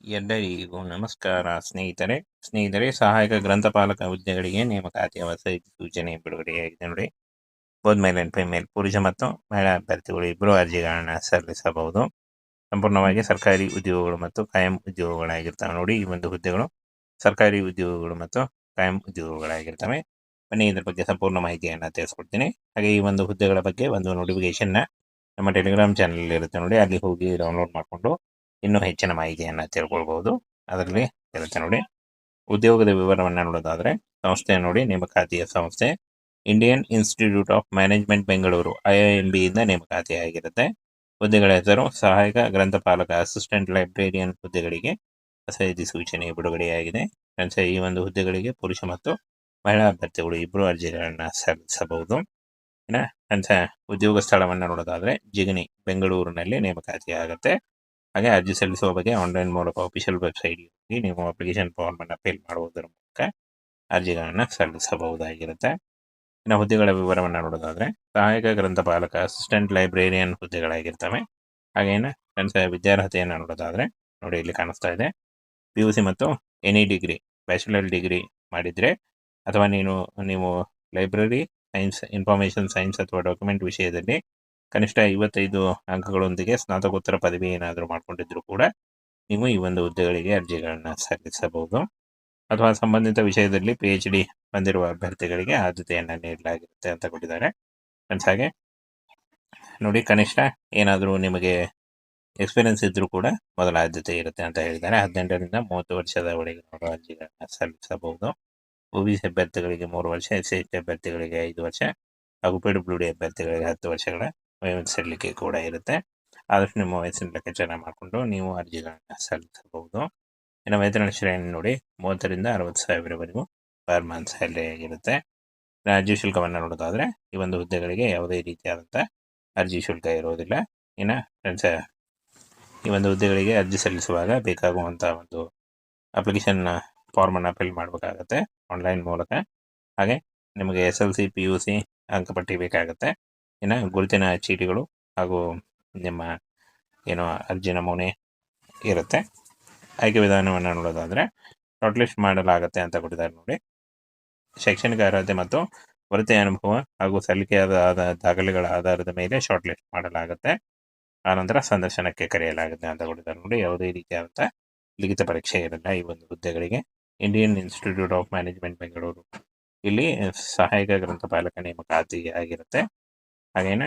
ಎಲ್ಲರಿಗೂ ನಮಸ್ಕಾರ ಸ್ನೇಹಿತರೆ ಸಹಾಯಕ ಗ್ರಂಥಪಾಲಕ ಹುದ್ದೆಗಳಿಗೆ ನೇಮಕಾತಿಯ ಹೊಸ ಸೂಚನೆ ಬಿಡುಗಡೆಯಾಗಿದೆ ನೋಡಿ. ಬೋತ್ ಮೇಲ್ ಅಂಡ್ ಫಿಮೇಲ್ ಪುರುಷ ಮತ್ತು ಮಹಿಳಾ ಅಭ್ಯರ್ಥಿಗಳು ಇಬ್ಬರು ಅರ್ಜಿಗಳನ್ನ ಸಲ್ಲಿಸಬಹುದು. ಸಂಪೂರ್ಣವಾಗಿ ಸರ್ಕಾರಿ ಉದ್ಯೋಗಗಳು ಮತ್ತು ಕಾಯಂ ಉದ್ಯೋಗಗಳಾಗಿರ್ತವೆ ನೋಡಿ. ಈ ಒಂದು ಹುದ್ದೆಗಳು ಸರ್ಕಾರಿ ಉದ್ಯೋಗಗಳು ಮತ್ತು ಕಾಯಂ ಉದ್ಯೋಗಗಳಾಗಿರ್ತವೆ. ಬನ್ನಿ ಇದ್ರ ಬಗ್ಗೆ ಸಂಪೂರ್ಣ ಮಾಹಿತಿಯನ್ನು ತಿಳಿಸ್ಕೊಡ್ತೀನಿ. ಹಾಗೆ ಈ ಒಂದು ಹುದ್ದೆಗಳ ಬಗ್ಗೆ ಒಂದು ನೋಟಿಫಿಕೇಶನ್ ನಮ್ಮ ಟೆಲಿಗ್ರಾಮ್ ಚಾನಲ್ ಇರುತ್ತೆ ನೋಡಿ, ಅಲ್ಲಿ ಹೋಗಿ ಡೌನ್ಲೋಡ್ ಮಾಡಿಕೊಂಡು ಇನ್ನೂ ಹೆಚ್ಚಿನ ಮಾಹಿತಿಯನ್ನು ತಿಳ್ಕೊಳ್ಬಹುದು. ಅದರಲ್ಲಿ ಇರುತ್ತೆ ನೋಡಿ. ಉದ್ಯೋಗದ ವಿವರವನ್ನು ನೋಡೋದಾದ್ರೆ ಸಂಸ್ಥೆ ನೋಡಿ, ನೇಮಕಾತಿಯ ಸಂಸ್ಥೆ Indian institute of management Bengaluru IIMB ಇಂದ ನೇಮಕಾತಿ ಆಗಿರುತ್ತೆ. ಹುದ್ದೆಗಳ ಹೆಸರು ಸಹಾಯಕ ಗ್ರಂಥಪಾಲಕ ಅಸಿಸ್ಟೆಂಟ್ ಲೈಬ್ರೇರಿಯನ್ ಹುದ್ದೆಗಳಿಗೆ ಹೊಸ ಸೂಚನೆ ಬಿಡುಗಡೆಯಾಗಿದೆ. ಈ ಒಂದು ಹುದ್ದೆಗಳಿಗೆ ಪುರುಷ ಮತ್ತು ಮಹಿಳಾ ಅಭ್ಯರ್ಥಿಗಳು ಇಬ್ಬರು ಅರ್ಜಿಗಳನ್ನು ಸಲ್ಲಿಸಬಹುದು. ಉದ್ಯೋಗ ಸ್ಥಳವನ್ನು ನೋಡೋದಾದ್ರೆ ಜಿಗಣಿ ಬೆಂಗಳೂರಿನಲ್ಲಿ ನೇಮಕಾತಿ ಆಗುತ್ತೆ. ಹಾಗೆ ಅರ್ಜಿ ಸಲ್ಲಿಸುವ ಬಗ್ಗೆ ಆನ್ಲೈನ್ ಮೂಲಕ ಅಫಿಷಿಯಲ್ ವೆಬ್ಸೈಟ್ ಹೋಗಿ ನೀವು ಅಪ್ಲಿಕೇಶನ್ ಫಾರ್ಮ್ ಅನ್ನು ಫಿಲ್ ಮಾಡುವುದರ ಮೂಲಕ ಅರ್ಜಿಗಳನ್ನು ಸಲ್ಲಿಸಬಹುದಾಗಿರುತ್ತೆ. ಇನ್ನು ಹುದ್ದೆಗಳ ವಿವರವನ್ನು ನೋಡೋದಾದ್ರೆ ಸಹಾಯಕ ಗ್ರಂಥಪಾಲಕ ಅಸಿಸ್ಟೆಂಟ್ ಲೈಬ್ರೇರಿಯನ್ ಹುದ್ದೆಗಳಾಗಿರ್ತವೆ. ಹಾಗೇನು ವಿದ್ಯಾರ್ಹತೆಯನ್ನು ನೋಡೋದಾದ್ರೆ ನೋಡಿ, ಇಲ್ಲಿ ಕಾಣಿಸ್ತಾ ಇದೆ. PUC ಮತ್ತು ಎನಿ ಡಿಗ್ರಿ, ಬ್ಯಾಚುಲರ್ ಡಿಗ್ರಿ ಮಾಡಿದ್ರೆ ಅಥವಾ ನೀವು ಲೈಬ್ರರಿ ಸೈನ್ಸ್, ಇನ್ಫಾರ್ಮೇಷನ್ ಸೈನ್ಸ್ ಅಥವಾ ಡಾಕ್ಯುಮೆಂಟ್ ವಿಷಯದಲ್ಲಿ ಕನಿಷ್ಠ 55 ಅಂಕಗಳೊಂದಿಗೆ ಸ್ನಾತಕೋತ್ತರ ಪದವಿ ಏನಾದರೂ ಮಾಡ್ಕೊಂಡಿದ್ರು ಕೂಡ ನೀವು ಈ ಒಂದು ಹುದ್ದೆಗಳಿಗೆ ಅರ್ಜಿಗಳನ್ನು ಸಲ್ಲಿಸಬಹುದು. ಅಥವಾ ಸಂಬಂಧಿತ ವಿಷಯದಲ್ಲಿ PhD ಬಂದಿರುವ ಅಭ್ಯರ್ಥಿಗಳಿಗೆ ಆದ್ಯತೆಯನ್ನು ನೀಡಲಾಗಿರುತ್ತೆ ಅಂತ ಕೊಟ್ಟಿದ್ದಾರೆ. ಹಾಗೆ ನೋಡಿ, ಕನಿಷ್ಠ ಏನಾದರೂ ನಿಮಗೆ ಎಕ್ಸ್ಪೀರಿಯನ್ಸ್ ಇದ್ರೂ ಕೂಡ ಮೊದಲ ಆದ್ಯತೆ ಇರುತ್ತೆ ಅಂತ ಹೇಳಿದ್ದಾರೆ. 18ರಿಂದ 30 ವರ್ಷದ ಒಳಗಿನವರು ಅರ್ಜಿಗಳನ್ನು ಸಲ್ಲಿಸಬಹುದು. OBC ಅಭ್ಯರ್ಥಿಗಳಿಗೆ 3 ವರ್ಷ, SC ಅಭ್ಯರ್ಥಿಗಳಿಗೆ 5 ವರ್ಷ ಹಾಗೂ PWD ಅಭ್ಯರ್ಥಿಗಳಿಗೆ 10 ವರ್ಷಗಳ ವಯೋಮಿತಿ ಸಲ್ಲಿಕೆ ಕೂಡ ಇರುತ್ತೆ. ಆದಷ್ಟು ನಿಮ್ಮ ವಯಸ್ಸಿನ ಲೆಕ್ಕಾಚಾರ ಮಾಡಿಕೊಂಡು ನೀವು ಅರ್ಜಿಗಳನ್ನು ಸಲ್ಲಿಸಬಹುದು. ಇನ್ನು ವೇತನ ಶ್ರೇಣಿ ನೋಡಿ, 30ರಿಂದ 60,000ವರೆಗೂ ಪರ್ ಮಂತ್ ಸ್ಯಾಲರಿ ಆಗಿರುತ್ತೆ. ಅರ್ಜಿ ಶುಲ್ಕವನ್ನು ನೋಡೋದಾದ್ರೆ ಈ ಒಂದು ಹುದ್ದೆಗಳಿಗೆ ಯಾವುದೇ ರೀತಿಯಾದಂಥ ಅರ್ಜಿ ಶುಲ್ಕ ಇರೋದಿಲ್ಲ. ಇನ್ನು ಈ ಒಂದು ಹುದ್ದೆಗಳಿಗೆ ಅರ್ಜಿ ಸಲ್ಲಿಸುವಾಗ ಬೇಕಾಗುವಂಥ ಒಂದು ಅಪ್ಲಿಕೇಶನ್ ಫಾರ್ಮನ್ನು ಫಿಲ್ ಮಾಡಬೇಕಾಗತ್ತೆ ಆನ್ಲೈನ್ ಮೂಲಕ. ಹಾಗೆ ನಿಮಗೆ SLC PUC ಅಂಕಪಟ್ಟಿ ಬೇಕಾಗುತ್ತೆ. ಇನ್ನು ಗುರುತಿನ ಚೀಟಿಗಳು ಹಾಗೂ ನಿಮ್ಮ ಅರ್ಜಿ ನಮೂನೆ ಇರುತ್ತೆ. ಆಯ್ಕೆ ವಿಧಾನವನ್ನು ನೋಡೋದಾದ್ರೆ ಶಾರ್ಟ್ ಲಿಸ್ಟ್ ಮಾಡಲಾಗುತ್ತೆ ಅಂತ ಕೊಟ್ಟಿದ್ದಾರೆ ನೋಡಿ. ಶೈಕ್ಷಣಿಕ ಅರ್ಹತೆ ಮತ್ತು ವೃತ್ತಿ ಅನುಭವ ಹಾಗೂ ಸಲ್ಲಿಕೆಯಾದ ದಾಖಲೆಗಳ ಆಧಾರದ ಮೇಲೆ ಶಾರ್ಟ್ ಲಿಸ್ಟ್ ಮಾಡಲಾಗುತ್ತೆ. ಆನಂತರ ಸಂದರ್ಶನಕ್ಕೆ ಕರೆಯಲಾಗುತ್ತೆ ಅಂತ ಕೊಟ್ಟಿದ್ದಾರೆ ನೋಡಿ. ಯಾವುದೇ ರೀತಿಯಾದಂಥ ಲಿಖಿತ ಪರೀಕ್ಷೆ ಇರಲ್ಲ ಈ ಒಂದು ಹುದ್ದೆಗಳಿಗೆ. Indian institute of management Bengaluru ಇಲ್ಲಿ ಸಹಾಯಕ ಗ್ರಂಥಪಾಲಕ ನೇಮಕಾತಿ ಆಗಿರುತ್ತೆ. ಹಾಗೇನೆ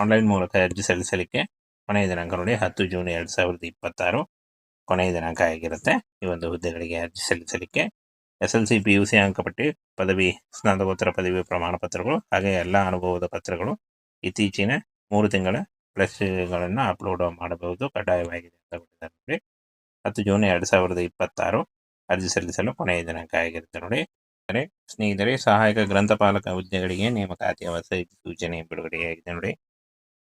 ಆನ್ಲೈನ್ ಮೂಲಕ ಅರ್ಜಿ ಸಲ್ಲಿಸಲಿಕ್ಕೆ ಕೊನೆಯ ದಿನಾಂಕ ನೋಡಿ 10 ಜೂನ್ 2026 ಕೊನೆಯ ದಿನಾಂಕ ಆಗಿರುತ್ತೆ ಈ ಒಂದು ಹುದ್ದೆಗಳಿಗೆ ಅರ್ಜಿ ಸಲ್ಲಿಸಲಿಕ್ಕೆ. SLC PUC ಅಂಕಪಟ್ಟಿ, ಪದವಿ, ಸ್ನಾತಕೋತ್ತರ ಪದವಿ ಪ್ರಮಾಣ ಪತ್ರಗಳು ಹಾಗೆ ಎಲ್ಲ ಅನುಭವದ ಪತ್ರಗಳು, ಇತ್ತೀಚಿನ 3 ತಿಂಗಳ ಪ್ಲಸ್ಗಳನ್ನು ಅಪ್ಲೋಡ್ ಮಾಡಬಹುದು, ಕಡ್ಡಾಯವಾಗಿದೆ ಅಂತ ಕೊಟ್ಟಿದ್ದಾರೆ ನೋಡಿ. 10 ಜೂನ್ 2026 ಅರ್ಜಿ ಸಲ್ಲಿಸಲು ಕೊನೆಯ ದಿನಾಂಕ ಆಗಿರುತ್ತೆ ನೋಡಿ. ಸ್ನೇಹಿತರೆ, ಸಹಾಯಕ ಗ್ರಂಥಪಾಲಕ ಹುದ್ದೆಗಳಿಗೆ ನೇಮಕಾತಿಯ ಹೊಸ ಸೂಚನೆ ಬಿಡುಗಡೆಯಾಗಿದೆ ನೋಡಿ.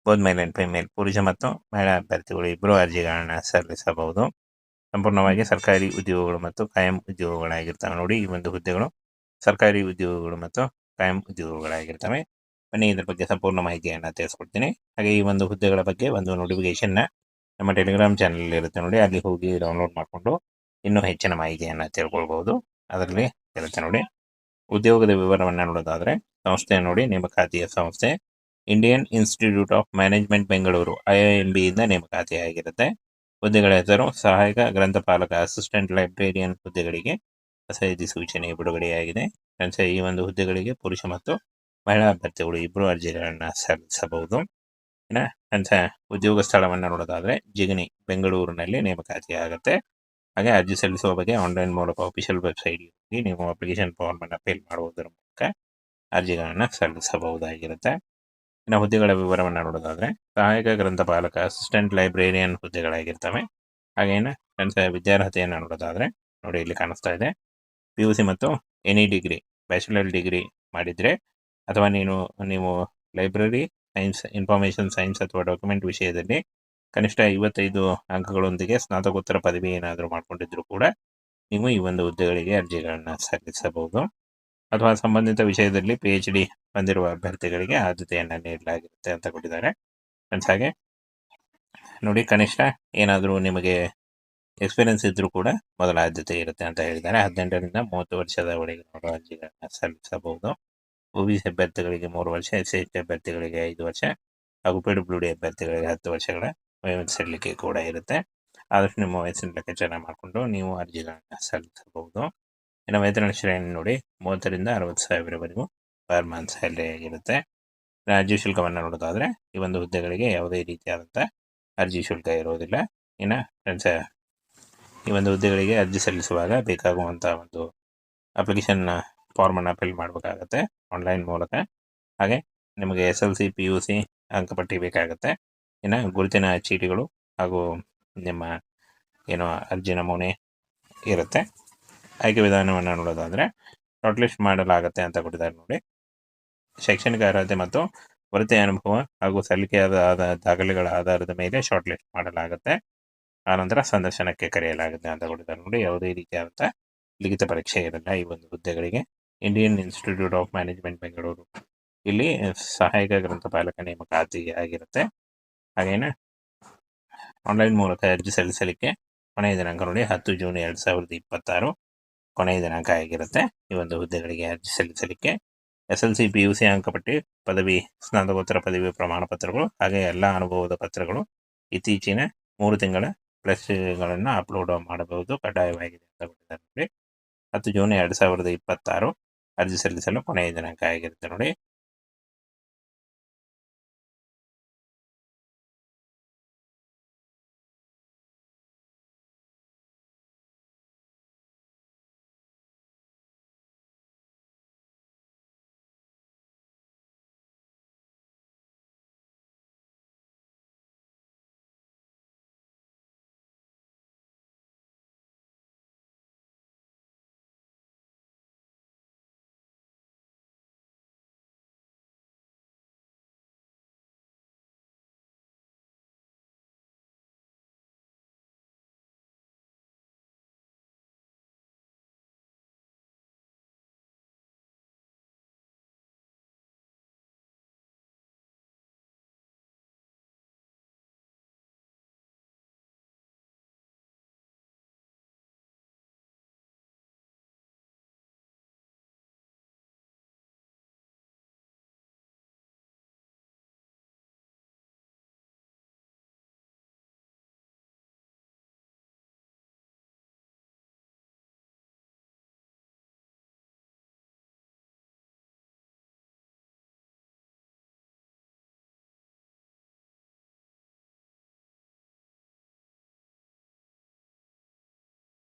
ಬೋತ್ ಮೇಲ್ ಅಂಡ್ ಫಿಮೇಲ್ ಪುರುಷ ಮತ್ತು ಮಹಿಳಾ ಅಭ್ಯರ್ಥಿಗಳು ಇಬ್ಬರು ಅರ್ಜಿಗಳನ್ನ ಸಲ್ಲಿಸಬಹುದು. ಸಂಪೂರ್ಣವಾಗಿ ಸರ್ಕಾರಿ ಉದ್ಯೋಗಗಳು ಮತ್ತು ಕಾಯಂ ಉದ್ಯೋಗಗಳಾಗಿರ್ತವೆ ನೋಡಿ. ಈ ಒಂದು ಹುದ್ದೆಗಳು ಸರ್ಕಾರಿ ಉದ್ಯೋಗಗಳು ಮತ್ತು ಕಾಯಂ ಉದ್ಯೋಗಗಳಾಗಿರ್ತವೆ. ಬನ್ನಿ ಇದ್ರ ಬಗ್ಗೆ ಸಂಪೂರ್ಣ ಮಾಹಿತಿಯನ್ನು ತಿಳಿಸ್ಕೊಡ್ತೀನಿ. ಹಾಗೆ ಈ ಒಂದು ಹುದ್ದೆಗಳ ಬಗ್ಗೆ ಒಂದು ನೋಟಿಫಿಕೇಶನ್ ನಮ್ಮ ಟೆಲಿಗ್ರಾಮ್ ಚಾನಲ್ ಇರುತ್ತೆ ನೋಡಿ, ಅಲ್ಲಿ ಹೋಗಿ ಡೌನ್ಲೋಡ್ ಮಾಡಿಕೊಂಡು ಇನ್ನೂ ಹೆಚ್ಚಿನ ಮಾಹಿತಿಯನ್ನು ತಿಳ್ಕೊಳ್ಬಹುದು. ಅದರಲ್ಲಿ ಇರುತ್ತೆ ನೋಡಿ. ಉದ್ಯೋಗದ ವಿವರವನ್ನು ನೋಡೋದಾದ್ರೆ ಸಂಸ್ಥೆ ನೋಡಿ, ನೇಮಕಾತಿಯ ಸಂಸ್ಥೆ Indian institute of management Bengaluru IIMB ಇಂದ ನೇಮಕಾತಿ ಆಗಿರುತ್ತೆ. ಹುದ್ದೆಗಳ ಹೆಸರು ಸಹಾಯಕ ಗ್ರಂಥಪಾಲಕ ಅಸಿಸ್ಟೆಂಟ್ ಲೈಬ್ರೇರಿಯನ್ ಹುದ್ದೆಗಳಿಗೆ ಹೊಸ ಸೂಚನೆ ಬಿಡುಗಡೆಯಾಗಿದೆ. ಈ ಒಂದು ಹುದ್ದೆಗಳಿಗೆ ಪುರುಷ ಮತ್ತು ಮಹಿಳಾ ಅಭ್ಯರ್ಥಿಗಳು ಇಬ್ಬರು ಅರ್ಜಿಗಳನ್ನು ಸಲ್ಲಿಸಬಹುದು. ಇನ್ನು ಉದ್ಯೋಗ ಸ್ಥಳವನ್ನು ನೋಡೋದಾದ್ರೆ ಜಿಗಣಿ ಬೆಂಗಳೂರಿನಲ್ಲಿ ನೇಮಕಾತಿ ಆಗುತ್ತೆ. ಹಾಗೆ ಅರ್ಜಿ ಸಲ್ಲಿಸುವ ಬಗ್ಗೆ ಆನ್ಲೈನ್ ಮೂಲಕ ಅಫಿಷಿಯಲ್ ವೆಬ್ಸೈಟ್ ಹೋಗಿ ನೀವು ಅಪ್ಲಿಕೇಶನ್ ಫಾರ್ಮ್ ಅನ್ನು ಫಿಲ್ ಮಾಡುವುದರ ಮೂಲಕ ಅರ್ಜಿಗಳನ್ನು ಸಲ್ಲಿಸಬಹುದಾಗಿರುತ್ತೆ. ಇನ್ನು ಹುದ್ದೆಗಳ ವಿವರವನ್ನು ನೋಡೋದಾದ್ರೆ ಸಹಾಯಕ ಗ್ರಂಥಪಾಲಕ ಅಸಿಸ್ಟೆಂಟ್ ಲೈಬ್ರೇರಿಯನ್ ಹುದ್ದೆಗಳಾಗಿರ್ತವೆ. ಹಾಗೇನು ವಿದ್ಯಾರ್ಹತೆಯನ್ನು ನೋಡೋದಾದ್ರೆ ನೋಡಿ, ಇಲ್ಲಿ ಕಾಣಿಸ್ತಾ ಇದೆ. PUC ಮತ್ತು ಎನಿ ಡಿಗ್ರಿ, ಬ್ಯಾಚುಲರ್ ಡಿಗ್ರಿ ಮಾಡಿದ್ರೆ ಅಥವಾ ನೀವು ಲೈಬ್ರರಿ ಸೈನ್ಸ್, ಇನ್ಫಾರ್ಮೇಷನ್ ಸೈನ್ಸ್ ಅಥವಾ ಡಾಕ್ಯುಮೆಂಟ್ ವಿಷಯದಲ್ಲಿ ಕನಿಷ್ಠ 55 ಅಂಕಗಳೊಂದಿಗೆ ಸ್ನಾತಕೋತ್ತರ ಪದವಿ ಏನಾದರೂ ಮಾಡ್ಕೊಂಡಿದ್ರು ಕೂಡ ನೀವು ಈ ಒಂದು ಹುದ್ದೆಗಳಿಗೆ ಅರ್ಜಿಗಳನ್ನು ಸಲ್ಲಿಸಬಹುದು. ಅಥವಾ ಸಂಬಂಧಿತ ವಿಷಯದಲ್ಲಿ PhD ಬಂದಿರುವ ಅಭ್ಯರ್ಥಿಗಳಿಗೆ ಆದ್ಯತೆಯನ್ನು ನೀಡಲಾಗಿರುತ್ತೆ ಅಂತ ಕೊಟ್ಟಿದ್ದಾರೆ. ಹಾಗೆ ನೋಡಿ, ಕನಿಷ್ಠ ಏನಾದರೂ ನಿಮಗೆ ಎಕ್ಸ್ಪೀರಿಯನ್ಸ್ ಇದ್ರೂ ಕೂಡ ಮೊದಲ ಆದ್ಯತೆ ಇರುತ್ತೆ ಅಂತ ಹೇಳಿದ್ದಾರೆ. 18ರಿಂದ 30 ವರ್ಷದ ಒಳಗಿನವರು ಅರ್ಜಿಗಳನ್ನು ಸಲ್ಲಿಸಬಹುದು. OBC ಅಭ್ಯರ್ಥಿಗಳಿಗೆ 3 ವರ್ಷ, SC ಅಭ್ಯರ್ಥಿಗಳಿಗೆ 5 ವರ್ಷ ಹಾಗೂ PWD ಅಭ್ಯರ್ಥಿಗಳಿಗೆ 10 ವರ್ಷಗಳ ವಯೋಮಿತಿ ಸಡಿಲಿಕೆ ಕೂಡ ಇರುತ್ತೆ. ಆದಷ್ಟು ನಿಮ್ಮ ವಯಸ್ಸಿನ ಲೆಕ್ಕಾಚಾರ ಮಾಡಿಕೊಂಡು ನೀವು ಅರ್ಜಿಗಳನ್ನು ಸಲ್ಲಿಸಬಹುದು. ಇನ್ನು ವೇತನ ಶ್ರೇಣಿ ನೋಡಿ 30ರಿಂದ 60,000ವರೆಗೂ ಪರ್ ಮಂತ್ ಸ್ಯಾಲರಿ ಆಗಿರುತ್ತೆ. ಅರ್ಜಿ ಶುಲ್ಕವನ್ನು ನೋಡೋದಾದರೆ ಈ ಒಂದು ಹುದ್ದೆಗಳಿಗೆ ಯಾವುದೇ ರೀತಿಯಾದಂಥ ಅರ್ಜಿ ಶುಲ್ಕ ಇರೋದಿಲ್ಲ. ಇನ್ನು ಫ್ರೆಂಡ್ಸ್, ಈ ಒಂದು ಹುದ್ದೆಗಳಿಗೆ ಅರ್ಜಿ ಸಲ್ಲಿಸುವಾಗ ಬೇಕಾಗುವಂಥ ಒಂದು ಅಪ್ಲಿಕೇಶನ್ ಫಾರ್ಮನ್ನು ಫಿಲ್ ಮಾಡಬೇಕಾಗತ್ತೆ ಆನ್ಲೈನ್ ಮೂಲಕ. ಹಾಗೆ ನಿಮಗೆ SLC PUC ಅಂಕಪಟ್ಟಿ ಬೇಕಾಗುತ್ತೆ. ಇನ್ನು ಗುರುತಿನ ಚೀಟಿಗಳು ಹಾಗೂ ನಿಮ್ಮ ಏನು ಅರ್ಜಿ ನಮೂನೆ ಇರುತ್ತೆ. ಆಯ್ಕೆ ವಿಧಾನವನ್ನು ನೋಡೋದಾದರೆ ಶಾರ್ಟ್ ಲಿಸ್ಟ್ ಮಾಡಲಾಗುತ್ತೆ ಅಂತ ಕೊಟ್ಟಿದ್ದಾರೆ ನೋಡಿ. ಶೈಕ್ಷಣಿಕ ಅರ್ಹತೆ ಮತ್ತು ವೃತ್ತಿ ಅನುಭವ ಹಾಗೂ ಸಲ್ಲಿಕೆಯಾದ ದಾಖಲೆಗಳ ಆಧಾರದ ಮೇಲೆ ಶಾರ್ಟ್ ಲಿಸ್ಟ್ ಮಾಡಲಾಗುತ್ತೆ. ಆನಂತರ ಸಂದರ್ಶನಕ್ಕೆ ಕರೆಯಲಾಗುತ್ತೆ ಅಂತ ಕೊಟ್ಟಿದ್ದಾರೆ ನೋಡಿ. ಯಾವುದೇ ರೀತಿಯಾದಂಥ ಲಿಖಿತ ಪರೀಕ್ಷೆ ಇರಲ್ಲ ಈ ಒಂದು ಹುದ್ದೆಗಳಿಗೆ. Indian institute of management Bengaluru ಇಲ್ಲಿ ಸಹಾಯಕ ಗ್ರಂಥಪಾಲಕ ನೇಮಕಾತಿ ಆಗಿರುತ್ತೆ. ಹಾಗೇನೆ ಆನ್ಲೈನ್ ಮೂಲಕ ಅರ್ಜಿ ಸಲ್ಲಿಸಲಿಕ್ಕೆ ಕೊನೆಯ ದಿನಾಂಕ ನೋಡಿ 10 ಜೂನ್ 2026 ಕೊನೆಯ ದಿನಾಂಕ ಆಗಿರುತ್ತೆ ಈ ಒಂದು ಹುದ್ದೆಗಳಿಗೆ ಅರ್ಜಿ ಸಲ್ಲಿಸಲಿಕ್ಕೆ. SLC PUC ಅಂಕಪಟ್ಟಿ, ಪದವಿ, ಸ್ನಾತಕೋತ್ತರ ಪದವಿ ಪ್ರಮಾಣ ಪತ್ರಗಳು ಹಾಗೆ ಎಲ್ಲ ಅನುಭವದ ಪತ್ರಗಳು ಇತ್ತೀಚಿನ 3 ತಿಂಗಳ ಪ್ಲಸ್ಗಳನ್ನು ಅಪ್ಲೋಡ್ ಮಾಡಬಹುದು, ಕಡ್ಡಾಯವಾಗಿದೆ ಅಂತ ಕೊಟ್ಟಿದ್ದಾರೆ ನೋಡಿ. 10 ಜೂನ್ 2026 ಅರ್ಜಿ ಸಲ್ಲಿಸಲು ಕೊನೆಯ ದಿನಾಂಕ ಆಗಿರುತ್ತೆ ನೋಡಿ.